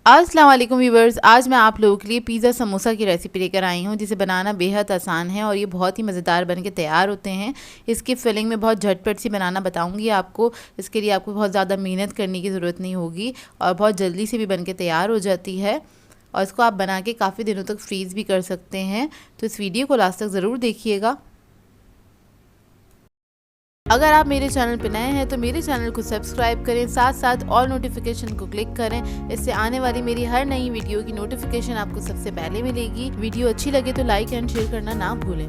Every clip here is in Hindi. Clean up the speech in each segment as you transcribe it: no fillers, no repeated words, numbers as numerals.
अस्सलाम वालेकुम व्यूवर्स, आज मैं आप लोगों के लिए पिज़्ज़ा समोसा की रेसिपी लेकर आई हूँ जिसे बनाना बेहद आसान है और ये बहुत ही मज़ेदार बन के तैयार होते हैं। इसकी फिलिंग में बहुत झटपट सी बनाना बताऊँगी आपको। इसके लिए आपको बहुत ज़्यादा मेहनत करने की ज़रूरत नहीं होगी और बहुत जल्दी से भी बन के तैयार हो जाती है और इसको आप बना के काफ़ी दिनों तक फ्रीज़ भी कर सकते हैं। तो इस वीडियो को लास्ट तक ज़रूर देखिएगा। अगर आप मेरे चैनल पर नए हैं तो मेरे चैनल को सब्सक्राइब करें, साथ साथ ऑल नोटिफिकेशन को क्लिक करें। इससे आने वाली मेरी हर नई वीडियो की नोटिफिकेशन आपको सबसे पहले मिलेगी। वीडियो अच्छी लगे तो लाइक एंड शेयर करना ना भूलें।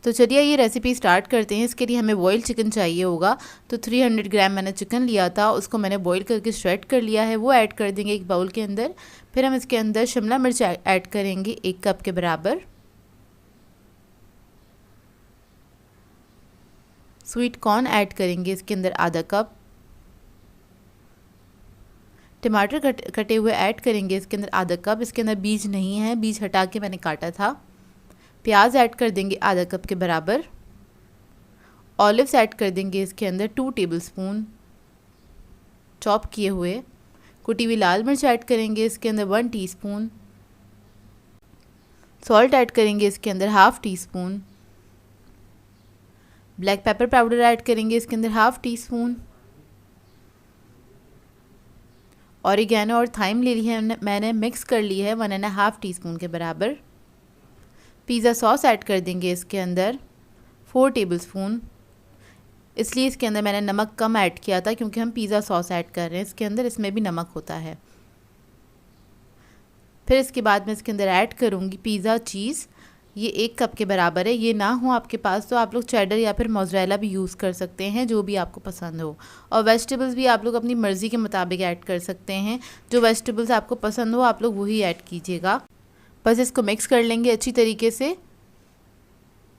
तो चलिए ये रेसिपी स्टार्ट करते हैं। इसके लिए हमें बॉइल्ड चिकन चाहिए होगा। तो 300 ग्राम मैंने चिकन लिया था, उसको मैंने बॉईल करके श्रेड कर लिया है, वो ऐड कर देंगे एक बाउल के अंदर। फिर हम इसके अंदर शिमला मिर्च ऐड करेंगे 1 कप के बराबर। स्वीट कॉर्न ऐड करेंगे इसके अंदर आधा कप। टमाटर कटे हुए ऐड करेंगे इसके अंदर आधा कप। इसके अंदर बीज नहीं है, बीज हटा के मैंने काटा था। प्याज ऐड कर देंगे आधा कप के बराबर। ऑलिव्स ऐड कर देंगे इसके अंदर 2 टेबलस्पून चॉप किए हुए। कुटी हुई लाल मिर्च ऐड करेंगे इसके अंदर 1 टीस्पून। सॉल्ट ऐड करेंगे इसके अंदर ½ teaspoon. Black pepper powder add करेंगे इसके अंदर ½ टीस्पून। ऑरिगेनो और थाइम ले ली है मैंने, मिक्स कर ली है 1½ टीस्पून के बराबर। पिज़्ज़ा सॉस ऐड कर देंगे इसके अंदर 4 टेबलस्पून। इसलिए इसके अंदर मैंने नमक कम ऐड किया था क्योंकि हम पिज़्ज़ा सॉस ऐड कर रहे हैं इसके अंदर, इसमें भी नमक होता है। फिर इसके बाद मैं इसके अंदर ऐड करूँगी पिज़्ज़ा चीज़, ये 1 कप के बराबर है। ये ना हो आपके पास तो आप लोग चेडर या फिर मोज़रेला भी यूज़ कर सकते हैं, जो भी आपको पसंद हो। और वेजिटेबल्स भी आप लोग अपनी मर्ज़ी के मुताबिक ऐड कर सकते हैं। जो वेजिटेबल्स आपको पसंद हो आप लोग वही ऐड कीजिएगा। बस इसको मिक्स कर लेंगे अच्छी तरीके से।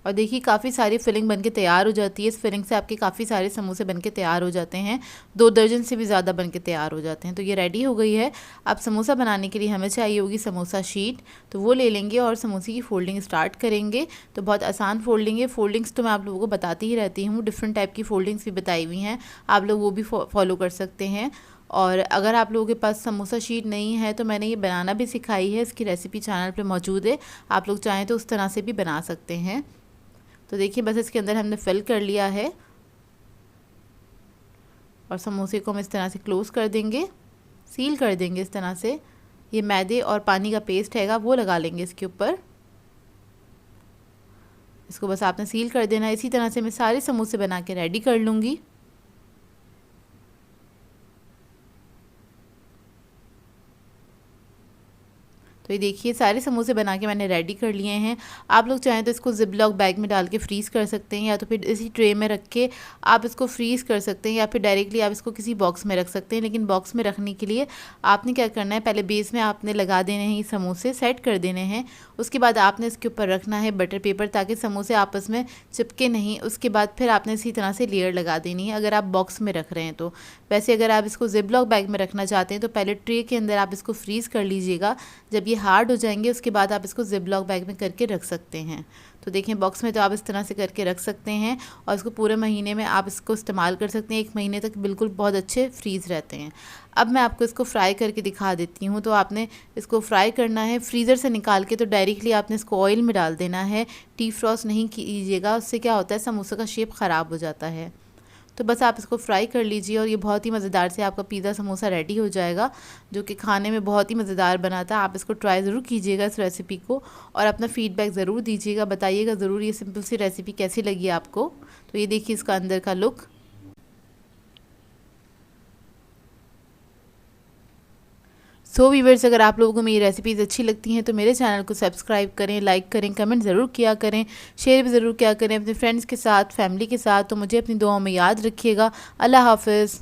और देखिए काफ़ी सारी फिलिंग बनके तैयार हो जाती है। इस फिलिंग से आपके काफ़ी सारे समोसे बनके तैयार हो जाते हैं, 2 दर्जन से भी ज़्यादा बनके तैयार हो जाते हैं। तो ये रेडी हो गई है। अब समोसा बनाने के लिए हमें चाहिए होगी समोसा शीट, तो वो ले लेंगे और समोसे की फ़ोल्डिंग स्टार्ट करेंगे। तो बहुत आसान फ़ोल्डिंग है। फ़ोल्डिंग्स तो मैं आप लोगों को बताती ही रहती हूँ, डिफरेंट टाइप की फ़ोल्डिंग्स भी बताई हुई हैं, आप लोग वो भी फॉलो कर सकते हैं। और अगर आप लोगों के पास समोसा शीट नहीं है तो मैंने ये बनाना भी सिखाई है, इसकी रेसिपी चैनल पर मौजूद है, आप लोग चाहें तो उस तरह से भी बना सकते हैं। तो देखिए बस इसके अंदर हमने फिल कर लिया है और समोसे को हम इस तरह से क्लोज़ कर देंगे, सील कर देंगे इस तरह से। ये मैदे और पानी का पेस्ट हैगा वो लगा लेंगे इसके ऊपर। इसको बस आपने सील कर देना है। इसी तरह से मैं सारे समोसे बना के रेडी कर लूँगी। तो ये देखिए सारे समोसे बना के मैंने रेडी कर लिए हैं। आप लोग चाहें तो इसको ज़िप-लॉक बैग में डाल के फ्रीज़ कर सकते हैं, या तो फिर इसी ट्रे में रख के आप इसको फ्रीज़ कर सकते हैं, या फिर डायरेक्टली आप इसको किसी बॉक्स में रख सकते हैं। लेकिन बॉक्स में रखने के लिए आपने क्या करना है, पहले बेस में आपने लगा देने हैं, समोसे सेट कर देने हैं। उसके बाद आपने इसके ऊपर रखना है बटर पेपर ताकि समोसे आपस में चिपके नहीं। उसके बाद फिर आपने इसी तरह से लेयर लगा देनी है अगर आप बॉक्स में रख रहे हैं तो। वैसे अगर आप इसको ज़िप-लॉक बैग में रखना चाहते हैं तो पहले ट्रे के अंदर आप इसको फ्रीज़ कर लीजिएगा। जब ये हार्ड हो जाएंगे उसके बाद आप इसको ज़िप-लॉक बैग में करके रख सकते हैं। तो देखें बॉक्स में तो आप इस तरह से करके रख सकते हैं और इसको पूरे महीने में आप इसको इस्तेमाल कर सकते हैं। 1 महीने तक बिल्कुल बहुत अच्छे फ्रीज़ रहते हैं। अब मैं आपको इसको फ्राई करके दिखा देती हूँ। तो आपने इसको फ्राई करना है फ्रीज़र से निकाल के, तो डायरेक्टली आपने इसको ऑयल में डाल देना है। डीप फ्रॉस्ट नहीं कीजिएगा, उससे क्या होता है समोसे का शेप ख़राब हो जाता है। तो बस आप इसको फ्राई कर लीजिए और ये बहुत ही मज़ेदार से आपका पिज़्ज़ा समोसा रेडी हो जाएगा, जो कि खाने में बहुत ही मज़ेदार बना था। आप इसको ट्राई ज़रूर कीजिएगा इस रेसिपी को और अपना फ़ीडबैक ज़रूर दीजिएगा, बताइएगा ज़रूर ये सिंपल सी रेसिपी कैसी लगी आपको। तो ये देखिए इसका अंदर का लुक। सो व्यूअर्स, अगर आप लोगों को मेरी रेसिपीज़ अच्छी लगती हैं तो मेरे चैनल को सब्सक्राइब करें, लाइक करें, कमेंट ज़रूर किया करें, शेयर भी ज़रूर किया करें अपने फ्रेंड्स के साथ, फैमिली के साथ। तो मुझे अपनी दुआओं में याद रखिएगा। अल्लाह हाफ़िज़।